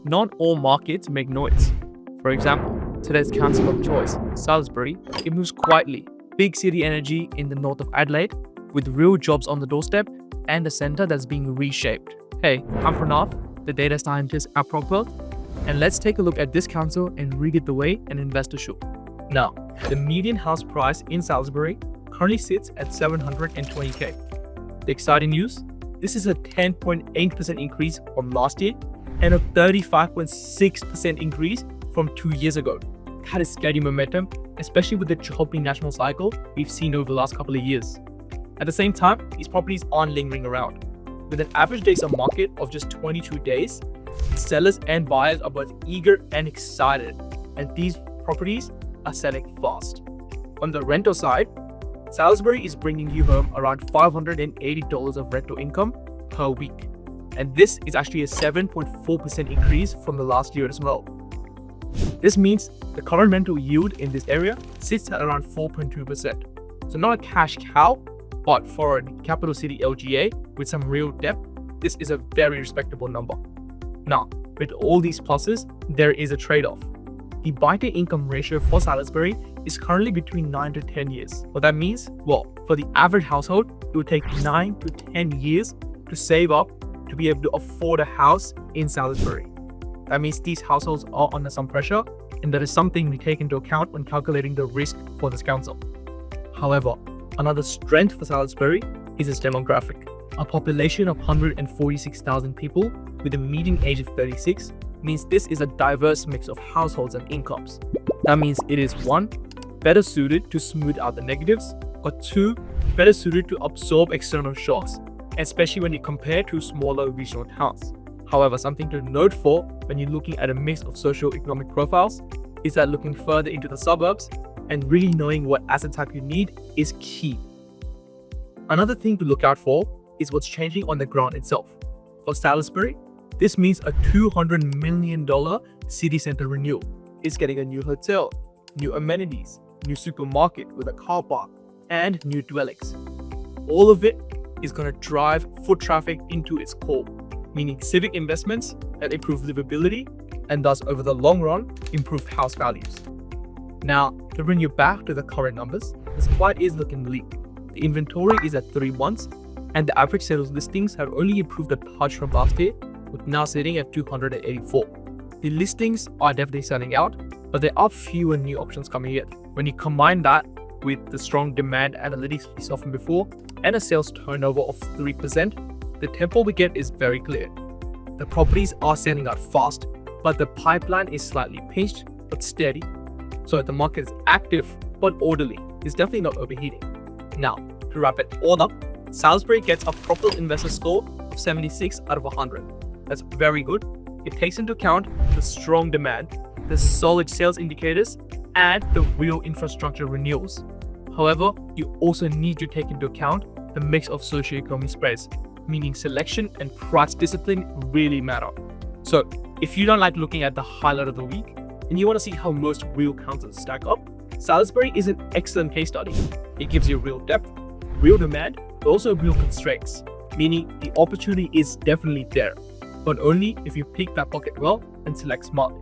not all markets make noise. For example, today's council of choice, Salisbury, it moves quietly. Big city energy in the north of Adelaide, with real jobs on the doorstep and a centre that's being reshaped. Hey, I'm Pranav, the data scientist at PropWealth, and let's take a look at this council and read it the way an investor should. Now, the median house price in Salisbury currently sits at 720k. The exciting news? This is a 10.8% increase from last year and a 35.6% increase from 2 years ago. That is steady momentum, especially with the choppy national cycle we've seen over the last couple of years. At the same time, these properties aren't lingering around. With an average days on market of just 22 days, sellers and buyers are both eager and excited, and these properties are selling fast. On the rental side, Salisbury is bringing you home around $580 of rental income per week. And this is actually a 7.4% increase from the last year as well. This means the current rental yield in this area sits at around 4.2%. So not a cash cow, but for a capital city LGA with some real depth, this is a very respectable number. Now, with all these pluses, there is a trade-off. The buy-to-income ratio for Salisbury is currently between 9 to 10 years. What that means? Well, for the average household, it would take 9 to 10 years to save up to be able to afford a house in Salisbury. That means these households are under some pressure, and that is something we take into account when calculating the risk for this council. However, another strength for Salisbury is its demographic. A population of 146,000 people with a median age of 36 means this is a diverse mix of households and incomes. That means it is 1, better suited to smooth out the negatives, or 2, better suited to absorb external shocks, especially when you compare to smaller regional towns. However, something to note for when you're looking at a mix of socio-economic profiles is that looking further into the suburbs and really knowing what asset type you need is key. Another thing to look out for is what's changing on the ground itself. For Salisbury, this means a $200 million city center renewal. It's getting a new hotel, new amenities, new supermarket with a car park, and new dwellings. All of it is going to drive foot traffic into its core, meaning civic investments that improve livability and thus over the long run improve house values. Now, to bring you back to the current numbers, the supply is looking bleak. The inventory is at 3 months, and the average sales listings have only improved a touch from last year, with now sitting at 284. The listings are definitely selling out, but there are fewer new options coming in. When you combine that with the strong demand analytics we saw from before and a sales turnover of 3%, the tempo we get is very clear. The properties are selling out fast, but the pipeline is slightly pinched but steady. So the market is active but orderly. It's definitely not overheating. Now, to wrap it all up, Salisbury gets a PropWealth investor score of 76 out of 100. That's very good. It takes into account the strong demand, the solid sales indicators, and the real infrastructure renewals. However, you also need to take into account the mix of socioeconomic spreads, meaning selection and price discipline really matter. So, if you don't like looking at the highlight of the week and you want to see how most real councils stack up, Salisbury is an excellent case study. It gives you real depth, real demand, but also real constraints, meaning the opportunity is definitely there, but only if you pick that pocket well and select smartly.